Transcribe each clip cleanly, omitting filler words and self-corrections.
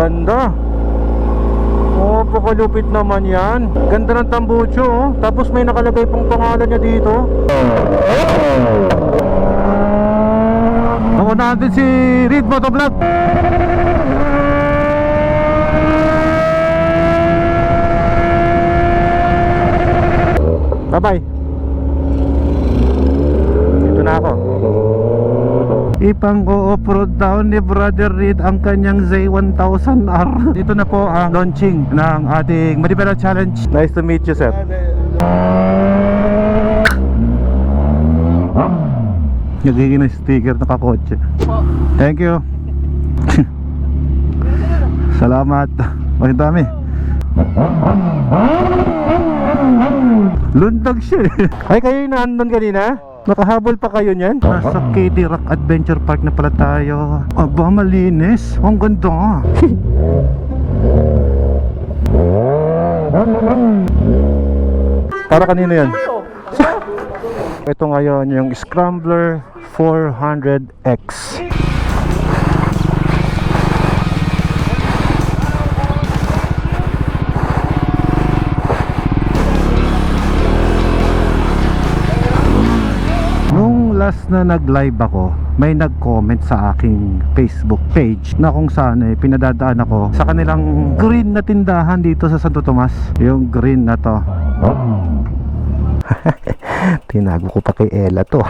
Ganda. Oh, pakalupit naman yan. Ganda ng tambucho, oh. Tapos may nakalagay pong pangalan niya dito. Ako natin si Reed Motovlog. Bye-bye. Dito na ako. Ipang off-road daw ni Brother Reed ang kanyang Z1000R. Dito na po ang launching ng ating Manibela Challenge. Nice to meet you, sir. Nagiging na sticker na kakotse. Thank you. Salamat. Ang dami. Lundag siya. Ay, kayo yung nandun kanina? Nakahabol pa kayo niyan? Nasa KD Rock Adventure Park na pala tayo. Aba, malinis. Ang ganda. Para kanino yan? Ito ngayon yung Scrambler 400X. Last na nag-live ako, may nag-comment sa aking Facebook page na kung saan pinadadaan ako sa kanilang green na tindahan dito sa Santo Tomas. Yung green na to. Tinago ko pa kay Ella to.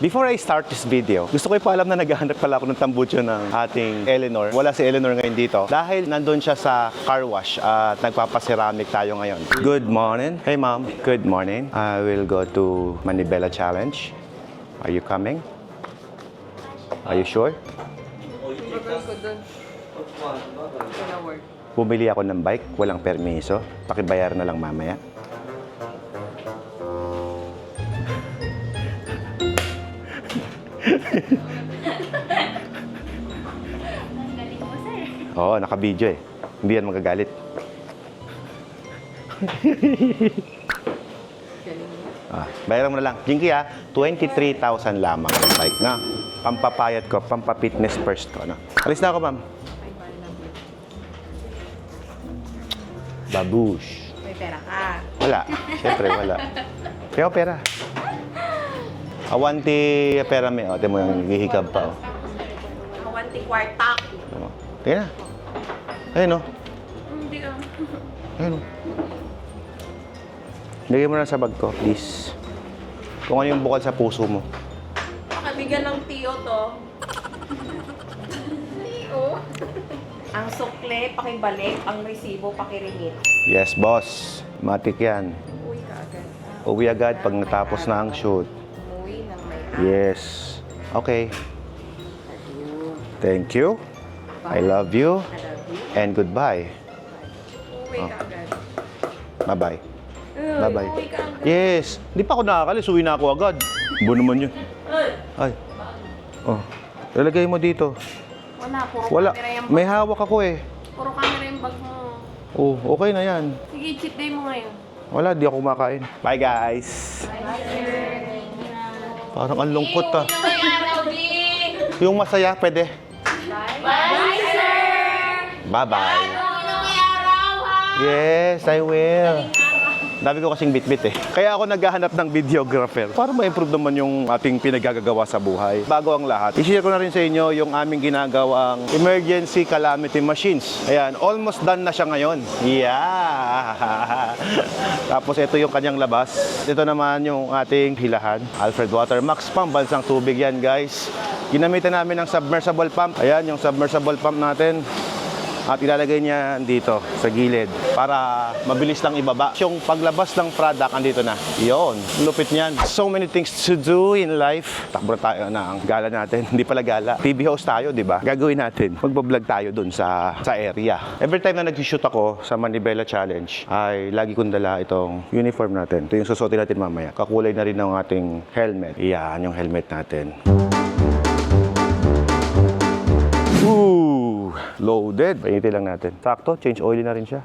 Before I start this video, gusto ko ipaalam na naghahanap pala ako ng tambucho ng ating Eleanor. Wala si Eleanor ngayon dito dahil nandun siya sa car wash at nagpapaceramic tayo ngayon. Good morning. Hey ma'am, good morning. I will go to Manibela Challenge. Are you coming? Are you sure? Bumili ako ng bike, walang permiso. Pakibayar na lang mamaya. Oo, naka-video eh. Hindi yan magagalit. Bayaran mo na lang. Jinky 23,000 lamang ang bike na. Pampapayat ko, pampapitness first ko. Ano? Alis na ako, ma'am. Babush. May pera ka. Wala. Siyempre, wala. Kaya pera. Awanti pera may. O, mo yung hihikab pa. O. Awanti kwartak. Tingnan na. Ayun o. Hindi ka. Ayun o. Lagay mo na sa bag ko, please. Kung ano yung bukal sa puso mo. Pakabigyan ng tiyo to. Tiyo? Ang sukle, pakibalik. Ang resibo, pakiringit. Yes, boss. Matik yan. Uwi ka agad. Uwi agad pag natapos na ang shoot. Uwi ng may Yes. Okay. Thank you. I love you. And goodbye. Uwi ka agad. Bye-bye. Bye-bye. Uwi ka agad. Yes. Hindi pa ako nakakalis. Uwi na ako agad. Buo naman yun. Ay. Oh. Lalagay mo dito. Wala, puro Wala. camera yung bag. May hawak ako eh. Puro camera yung bag mo. Oh, okay na yan. Sige, cheat day mo ngayon. Wala, di ako kumakain. Bye, guys. Parang ang lungkot ah. Yung masaya, pwede. Bye, sir! Bye-bye. Yes, I will. Dami ko kasing bit-bit eh. Kaya ako naghahanap ng videographer para ma-improve naman yung ating pinagagagawa sa buhay. Bago ang lahat, i-share ko na rin sa inyo yung aming ginagawang emergency calamity machines. Ayan, almost done na siya ngayon. Yeah! Tapos ito yung kanyang labas. Ito naman yung ating hilahan. Alfred Water Max Pump, bansang tubig yan guys. Ginamitan namin ng submersible pump. Ayan, yung submersible pump natin. At ilalagay niya dito sa gilid para mabilis lang ibaba. Yung paglabas ng product andito na. Yon, lupit niyan. So many things to do in life. Takbo tayo na ang gala natin. Hindi pala gala. TV host tayo, di ba? Gagawin natin. Magbablog tayo dun sa area. Every time na nag-shoot ako sa Manibela Challenge, ay lagi kong dala itong uniform natin. Ito yung susuotin natin mamaya. Kakulay na rin ng ating helmet. Iyan yung helmet natin. Ooh, loaded. Painitin lang natin. Sakto, change oil na rin siya.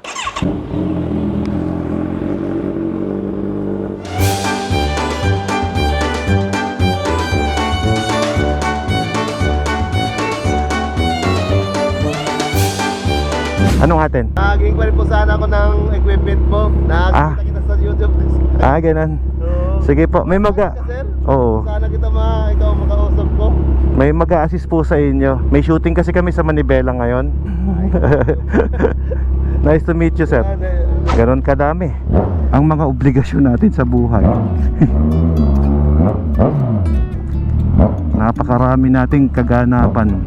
Anong atin? Naging pa rin po sana ako ng equipment mo. Ah. Nakakita kita sa YouTube. Ganun. So, Sige po, may ka, sir? Oo. Sana ikaw makausap ko. May mag-a-assist po sa inyo. May shooting kasi kami sa Manibela ngayon. Nice to meet you, sir. Ganon kadami ang mga obligasyon natin sa buhay. Napakarami nating kaganapan.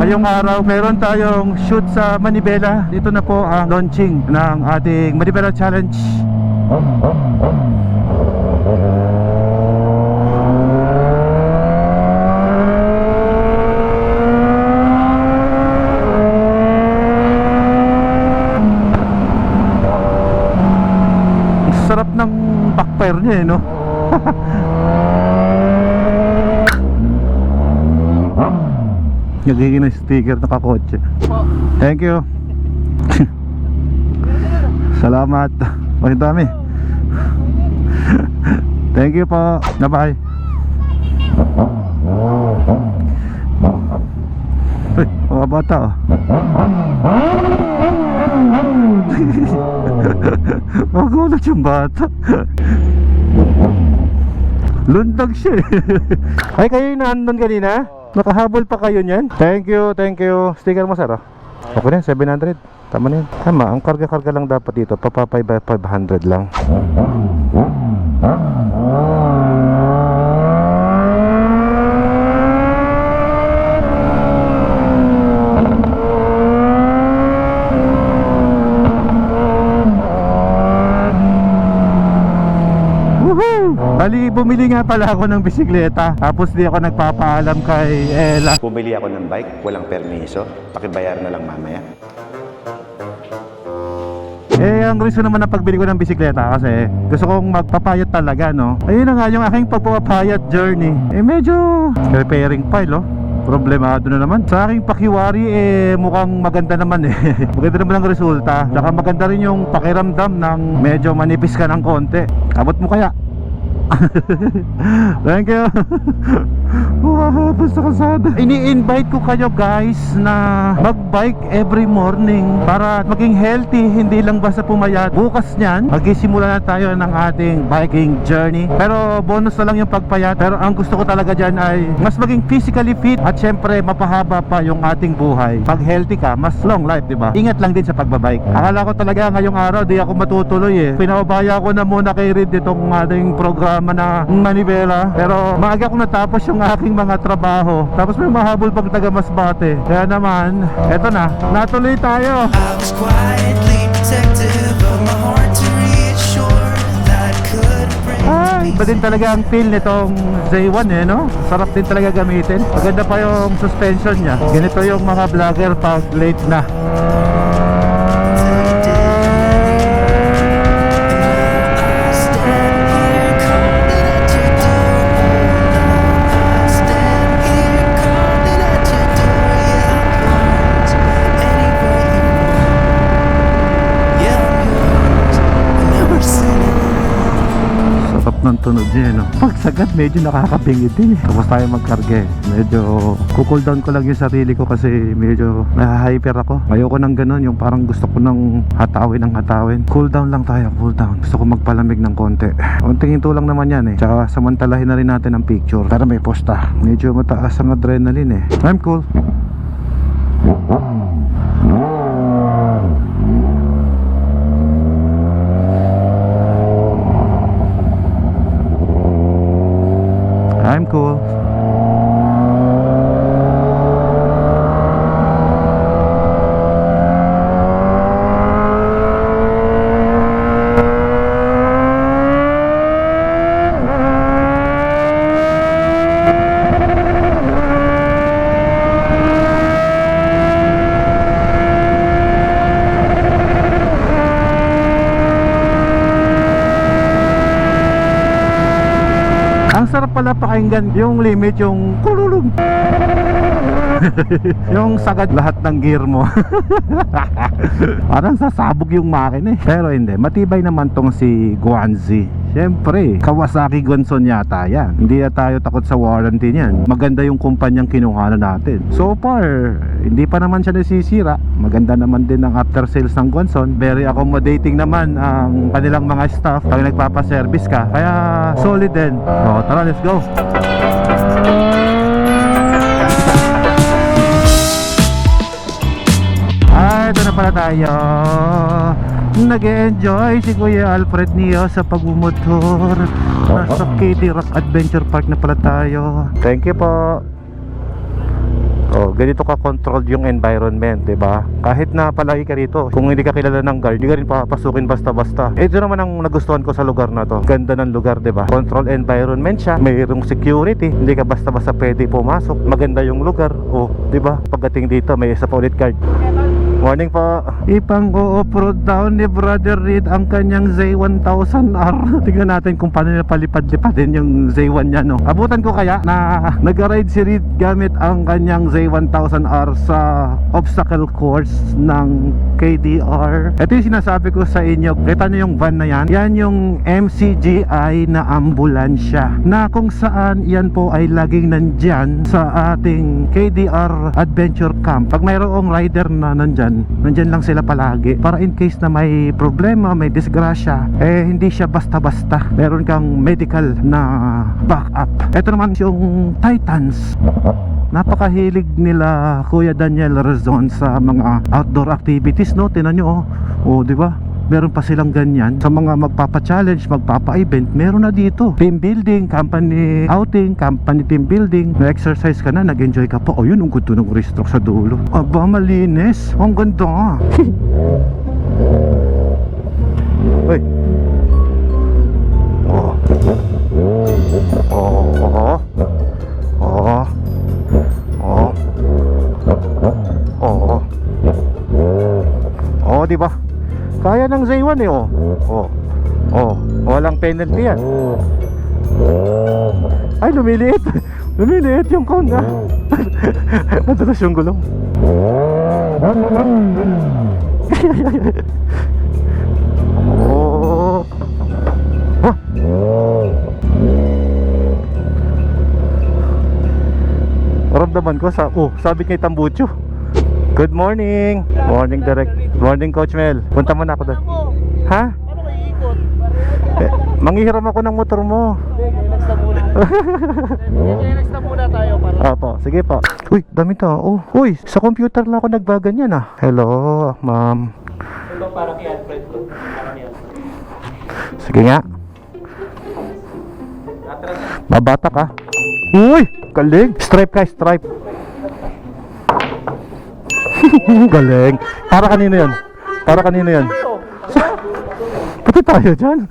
Ngayong araw meron tayong shoot sa Manibela. Dito na po ang launching ng ating Manibela Challenge. Ang sarap ng backfire niya no? Nagiging na sticker na kakotse. Thank you. Salamat. Ang dami. Thank you po. Bye-bye. Uy, mga bata oh. Magulat yung bata. Lundag siya eh. Ay, kayo yung nandun kanina? Nakahabol pa kayo niyan? Thank you, thank you. Sticker mo, sir, oh. Okay na, 700. Tama na yun. Tama, ang karga-karga lang dapat dito. Papapay by 500 lang. Bali, bumili nga pala ako ng bisikleta. Tapos di ako nagpapaalam kay Ella. Bumili ako ng bike, walang permiso. Pakibayar na lang mamaya. Ang reason naman na pagbili ko ng bisikleta kasi gusto kong magpapayat talaga, no? Ayun na nga yung aking pagpapayat journey. Medyo repairing file, oh. Problemado na naman. Sa aking pakiwari, mukhang maganda naman eh. Maganda naman ang resulta. Saka maganda rin yung pakiramdam ng medyo manipis ka ng konti. Abot mo kaya? Thank you. Basta kasada. Ini-invite ko kayo guys na mag-bike every morning para maging healthy, hindi lang basta pumayat. Bukas niyan, magsisimula na tayo ng ating biking journey. Pero bonus na lang yung pagpayat. Pero ang gusto ko talaga dyan ay mas maging physically fit at syempre mapahaba pa yung ating buhay. Pag healthy ka, mas long life, diba? Ingat lang din sa pagbabike. Akala ko talaga ngayong araw di ako matutuloy eh. Pinababaya ko na muna kay Reed itong ating program na Manibela, pero maaga ko natapos yung aking mga trabaho, tapos may mahabol pag taga Masbate. Kaya naman, eto na, natuloy tayo. I was quietly protective of my heart to reassure that could bring Iba din talaga ang feel nitong J1 eh, no? Sarap din talaga gamitin. Maganda pa yung suspension niya. Ganito yung mga vlogger pag late na. Ng tunog niya, no? Pagsagat medyo nakakapingit din eh. Tapos tayo magkarga eh. Medyo cool down ko lang yung sarili ko kasi medyo nahahyper ako. Ayoko nang ganun, yung parang gusto ko nang hatawin ng hatawin. Cool down lang tayo, cool down. Gusto ko magpalamig ng konti. Unting hinto lang naman yan eh. Tsaka samantalahin na rin natin ang picture para may posta. Medyo mataas ang adrenaline eh. I'm cool. I'm cool. sarap pala pakinggan yung limit, yung kululong. Yung sagad lahat ng gear mo. Parang sasabog yung makina eh. Pero hindi, matibay naman tong si Guanzi. Siyempre, Kawasaki Gonson yata yan. Hindi na tayo takot sa warranty niyan. Maganda yung kumpanyang kinuha na natin. So far, hindi pa naman siya nasisira. Maganda naman din ang after sales ng Gonson. Very accommodating naman ang kanilang mga staff pag nagpapaservice ka. Kaya solid din. So tara, let's go. Ito na pala tayo. Nag-enjoy si Kuya Alfred Nio sa pagmumotor. Nasa KD Rock Adventure Park na pala tayo. Thank you po. Oh, ganito ka controlled yung environment, 'di ba? Kahit na palagi ka rito, kung hindi ka kilala ng guard, hindi ka rin papasukin basta-basta. Ito naman ang nagustuhan ko sa lugar na 'to. Ganda ng lugar, 'di ba? Controlled environment siya, mayroong security, hindi ka basta-basta pwede pumasok. Maganda yung lugar. Oh, 'di ba? Pagdating dito, may isa pa ulit guard. Morning po. Ipang o-off-road down ni Brother Reed ang kanyang Z1000R. Tingnan natin kung paano niya palipad-lipadin yung Z1 niya, no? Abutan ko kaya na nag-ride si Reed gamit ang kanyang Z1000R sa obstacle course ng KDR. Ito yung sinasabi ko sa inyo. Kita niyo yung van na yan? Yan yung MCGI na ambulansya, na kung saan yan po ay laging nandyan sa ating KDR Adventure Camp. Pag mayroong rider na nandyan lang sila palagi para in case na may problema, may disgrasya, eh hindi siya basta-basta. Meron kang medical na backup. Ito naman yung Titans. Napakahilig nila Kuya Daniel Razon sa mga outdoor activities, no? Tingnan nyo, oh, di ba? Meron pa silang ganyan sa mga magpapa-challenge, magpapa-event. Meron na dito team building, company outing, company team building. Na-exercise ka na, nag-enjoy ka pa. O yun, ang gusto ng restock sa dulo. Aba, malinis. Ang ganda. Uy. Oh. Oh. Oh. Oh. Oh. Oh, di ba? Kaya ng Z1 eh, oh. Oh. Oh, walang penalty yan. Ay, lumiliit. Lumiliit yung cone, ah. Madalas yung gulong. Oh. Huh? Maramdaman ko sa, oh, sabi kay Tambucho. Good morning. Morning, Direct. Morning, Coach Mel. Punta muna ako doon. Ha? Ano kayo ikot? Manghihiram ako ng motor mo. Relax na muna. Relax na muna tayo para. Opo, sige po. Uy, dami tao. Uy, sa computer lang ako nagbaganyan ah. Hello, ma'am. Ito para kay Alfred ko. Parang yan. Sige nga. Babata ka. Uy, galing. Stripe ka, stripe. Galing. Para kanino yan? Para kanino yan? Pati tayo dyan.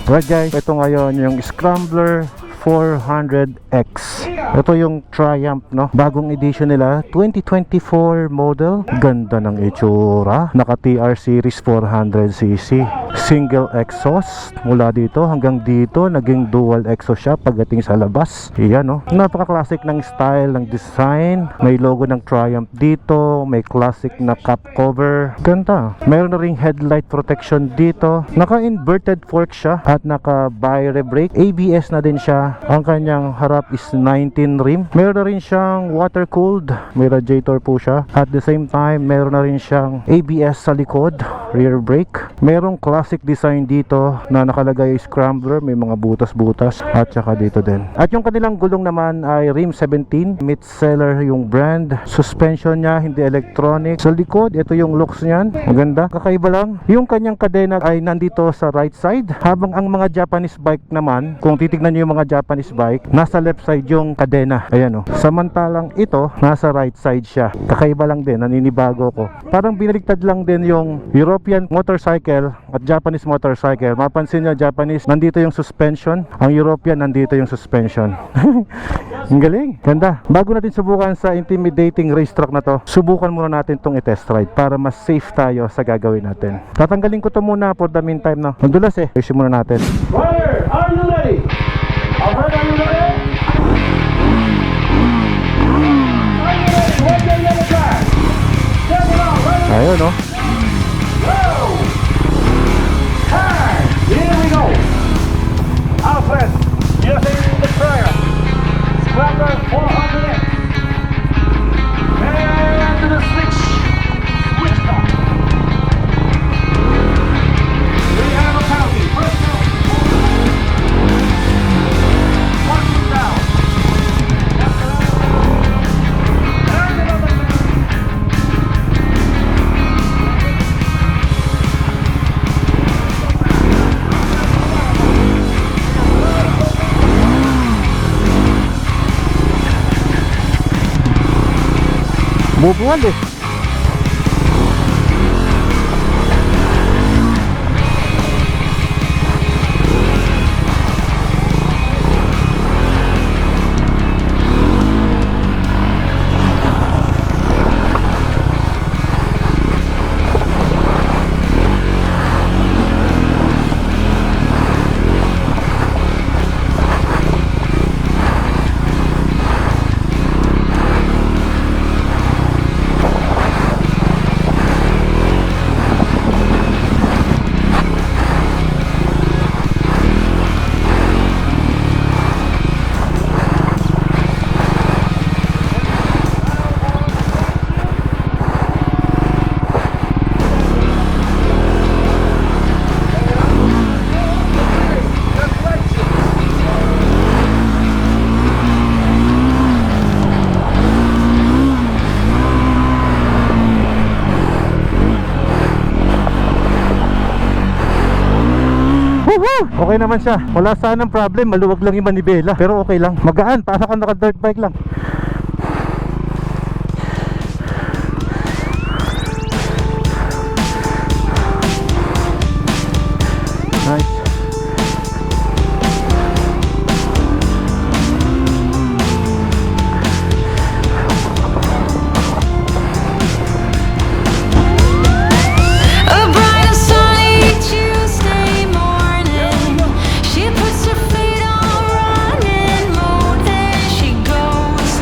Right guys, ito ngayon yung Scrambler 400X. Ito yung Triumph, no? Bagong edition nila, 2024 model. Ganda ng itsura. Naka TR series 400cc. Single exhaust mula dito hanggang dito, naging dual exhaust siya pagdating sa labas. Iyan, no? Napaka-classic ng style, ng design. May logo ng Triumph dito, may classic na cap cover. Ganda. Meron na ring headlight protection dito. Naka-inverted fork siya at naka-bi-rev brake. ABS na din siya. Ang kanyang harap is 19 rim. Meron na rin siyang water cooled. May radiator po siya. At the same time, meron na rin siyang ABS sa likod, rear brake. Merong classic design dito na nakalagay Scrambler, may mga butas-butas at saka dito din. At yung kanilang gulong naman ay rim 17, Metzeler yung brand. Suspension niya hindi electronic. Sa likod, ito yung looks niyan. Maganda. Kakaiba lang. Yung kanyang kadena ay nandito sa right side, habang ang mga Japanese bike naman, kung titignan niyo yung mga Japanese bike, nasa left side yung kadena. Ayan, oh. Samantalang ito, nasa right side siya. Kakaiba lang din, naninibago ko. Parang binaliktad lang din yung European motorcycle at Japanese motorcycle. Mapansin nyo, Japanese, nandito yung suspension. Ang European, nandito yung suspension. Ang galing, ganda. Bago natin subukan sa intimidating race track na to, subukan muna natin tong i-test ride para mas safe tayo sa gagawin natin. Tatanggalin ko to muna for the meantime, no? Madulas eh. Ayusin muna natin. Rider, are you ready? Alfred, are you ready? Ayun, no? Here we go. Alfred, using the prayer. Scrapper 400X. And to the switch. Switch stop. We have a penalty. First down. One down. And another penalty. Bubuhan eh. Okay naman siya. Wala sanang problem. Maluwag lang yung manibela. Pero okay lang. Magaan. Para ka naka-dirt bike lang. Nice. A bright and sunny Tuesday morning, she puts her feet on running mode and she goes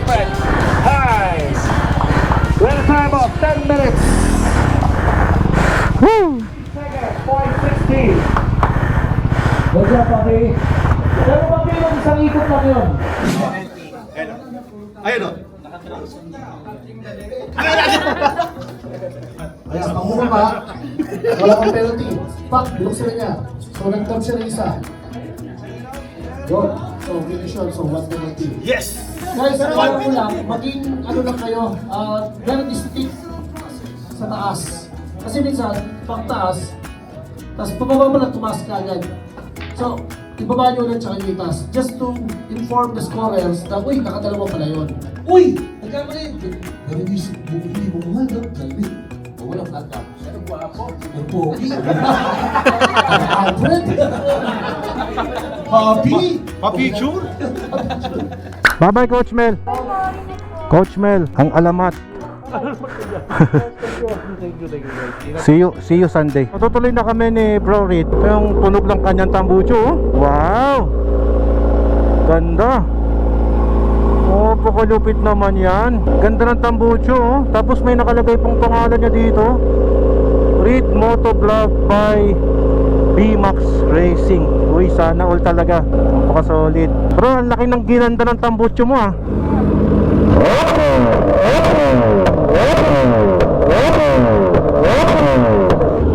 friend. Hi. Well, time of 10 minutes. Woo! Second, 0.60. Good job, Papi. Pero Papi, yung isang ikot lang yun. Ayan, pangulo ka, wala kang penalty. Pak, binuksan niya. So, nag-tap siya ng isa. Good. So, finish yun. So, one penalty. Yes! Guys, alam ko lang, maging ano lang kayo, very distinct sa taas. Kasi minsan, pag taas, tapos pababa mo lang tumaas ka agad. So, ibaba nyo ulit tsaka yung itaas. Just to inform the scorers na, uy, nakadalawa pala yun. Uy! Nagkamali! Pero hindi mo mahal, no? Kalbi. O wala flat cap. Pero guwapo. Pero pogi. Alfred! Papi! Pa-picture? Bye-bye, Coach Mel. Coach Mel, ang alamat. See you Sunday. Tutuloy na kami ni Bro Reed. Ito yung tunog ng kanyang tambucho. Oh. Wow! Ganda. Oh, pakalupit naman yan. Ganda ng tambucho. Oh. Tapos may nakalagay pong pangalan niya dito. Reed Motovlog by B-Max Racing. Uy, sana all talaga. Napaka-solid. Bro, ang laki ng ginanda ng tambucho mo ah.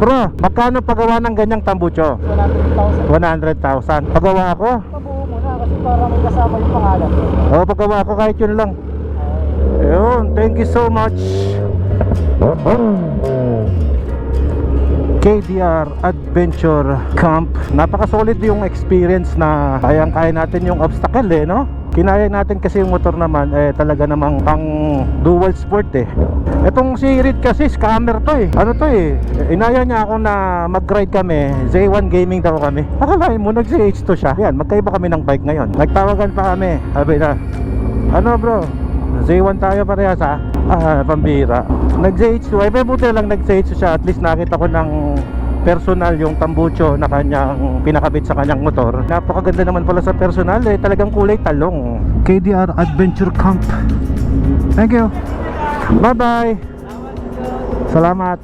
Bro, magkano pagawa ng ganyang tambucho? 100,000. Pagawa ako? Pabuo muna kasi para may kasama yung pangalan. Oo, pagawa ako kahit yun lang. Ayun, thank you so much. KDR Adventure Camp. Napaka-solid yung experience na kayang-kaya natin yung obstacle eh, no? Kinaya natin kasi yung motor naman eh talaga namang pang dual sport eh. Etong si Reed kasi scammer to eh. Ano to eh, inaya niya ako na mag-ride kami. Z1 Gaming daw kami. Akalain mo nag-CH2 siya. Yan, magkaiba kami ng bike ngayon. Nagtawagan pa kami. Sabi na, ano bro, Z1 tayo parehas ha? Pambira. Nag-CH2, ay buti lang nag-CH2 siya. At least nakita ko ng personal yung tambucho na kanyang pinakabit sa kanyang motor. Napakaganda naman pala sa personal eh, talagang kulay talong. KDR Adventure Camp. Thank you. Bye bye. Salamat.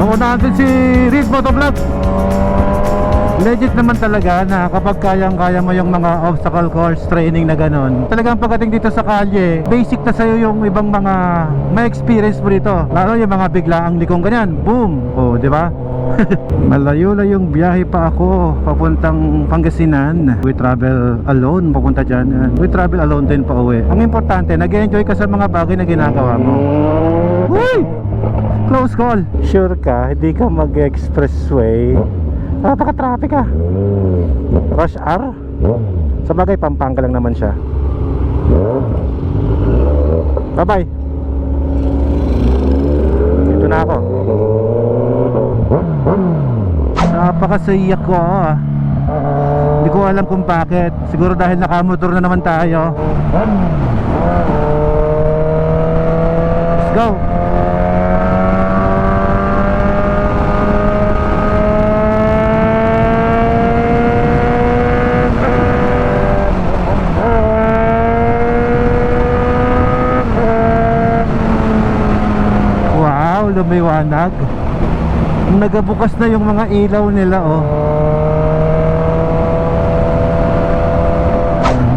Naunahan din si Reed Motovlog. Legit naman talaga na kapag kayang-kaya mo yung mga obstacle course training na ganon, talagang pagdating dito sa kalye, basic na sa'yo yung ibang mga may experience mo dito. Lalo yung mga biglaang likong ganyan, boom! O, di ba? Malayo na yung biyahe pa ako papuntang Pangasinan. We travel alone papunta dyan. We travel alone din pa uwi. Ang importante, nag-enjoy ka sa mga bagay na ginagawa mo. Uy! Close call. Sure ka, hindi ka mag-expressway. Napaka-traffic ah. Rush hour? Sa bagay, Pampanga lang naman siya. Bye-bye. Ito na ako. Napakasaya ko ah. Hindi ko alam kung bakit. Siguro dahil nakamotor na naman tayo. Let's go. Lumiwanag. Nagabukas na yung mga ilaw nila oh.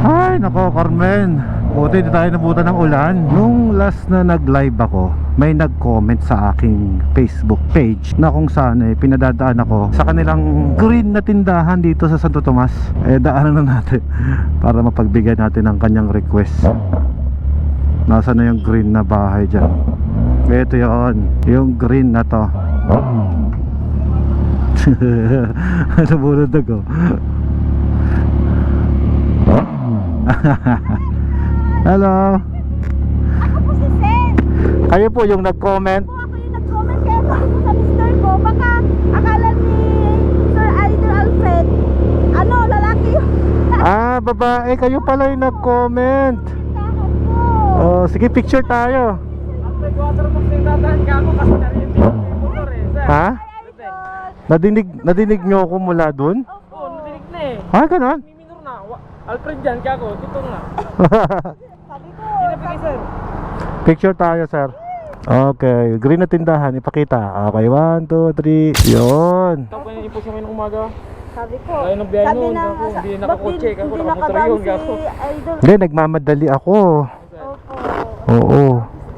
Ay nako Carmen, buti di tayo nabutan ng ulan. Nung last na nag-live ako, may nag-comment sa aking Facebook page na kung saan pinadadaan ako sa kanilang green na tindahan dito sa Santo Tomas. Daanan na natin para mapagbigyan natin ng kanyang request. Nasaan na yung green na bahay dyan? Ito yun, yung green na to. Nabulod ako. Hello. Ako po si Sen. Kayo po yung nag-comment. Ako yung nag-comment kaya sabi ko sa mister ko, baka akala ni Sir Idol Alfred, ano, lalaki yung Babae, kayo pala yung nag-comment. tindahan ko. Oh, sige, picture tayo. Alfred Waterbox yung dadahan ka mo kasi narinig yung motor eh. Sir. Ha? Nadinig nyo ako mula dun? Oo, narinig na eh. Ganon? May minor na. Alfred dyan, kaya ako, tutong na. Sabi ko, Pinapigay, sir. Picture tayo, sir. Okay, green na tindahan, ipakita. Okay, 1, 2, 3. Yun. Tapos yung impulse namin ng umaga. sabi ko. Kaya nung biyahe Sabi nun, na, ako, hindi ba't nakakotse, ako hindi nakamotor nakadaan yun, si ako. Idol. Hindi, nagmamadali ako. Opo. Oo.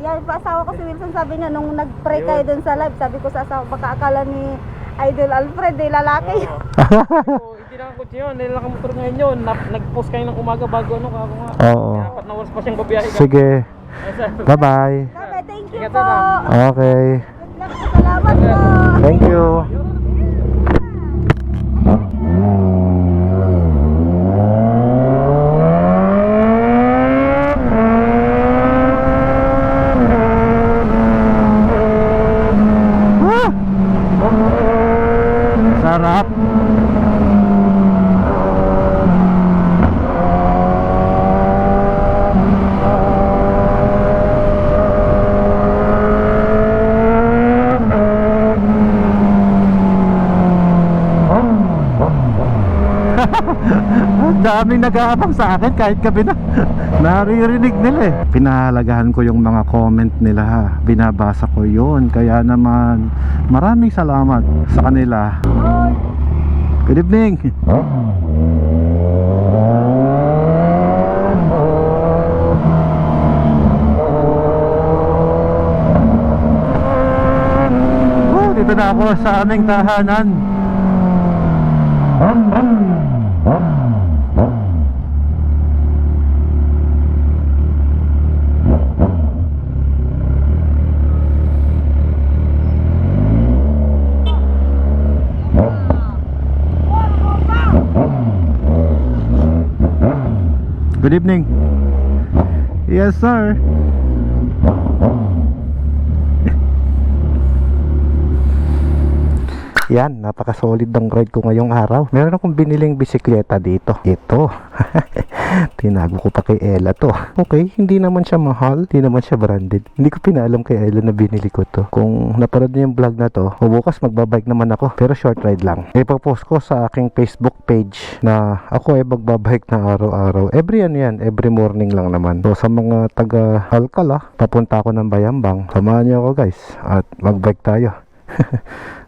Yan, asawa ko si Wilson, sabi niya, nung nag-pray kayo dun sa live, sabi ko sa asawa, baka akala ni Idol Alfred, lalaki. Oo, hindi nakakotse yun, dahil nakamotor ngayon yun. Nag-post kayo ng umaga bago ano, kako nga. Oo. Kaya 4 na oras pa siyang babiyahe. Sige. Yes, sir. Bye-bye. Sabi, thank you Ingat po. na. Okay. Good luck po, salamat po. Thank you. Ah! Sarap. Ang daming nag-aabang sa akin kahit gabi na. Naririnig nila eh. Pinahalagahan ko yung mga comment nila ha. Binabasa ko yun. Kaya naman maraming salamat sa kanila. Good evening. Oh, dito na ako sa aming tahanan. Good evening. Yes, sir. Yan, napaka-solid ng ride ko ngayong araw. Meron akong biniling bisikleta dito. Ito. Tinago ko pa kay Ella to. Okay, hindi naman siya mahal. Hindi naman siya branded. Hindi ko pinaalam kay Ella na binili ko to. Kung napanood niyo yung vlog na to, bukas magbabike naman ako. Pero short ride lang. Ipopost ko sa aking Facebook page na ako ay magbabike na araw-araw. Every every morning lang naman. So sa mga taga Alcala, papunta ako ng Bayambang. Samahan niyo ako guys. At magbike tayo.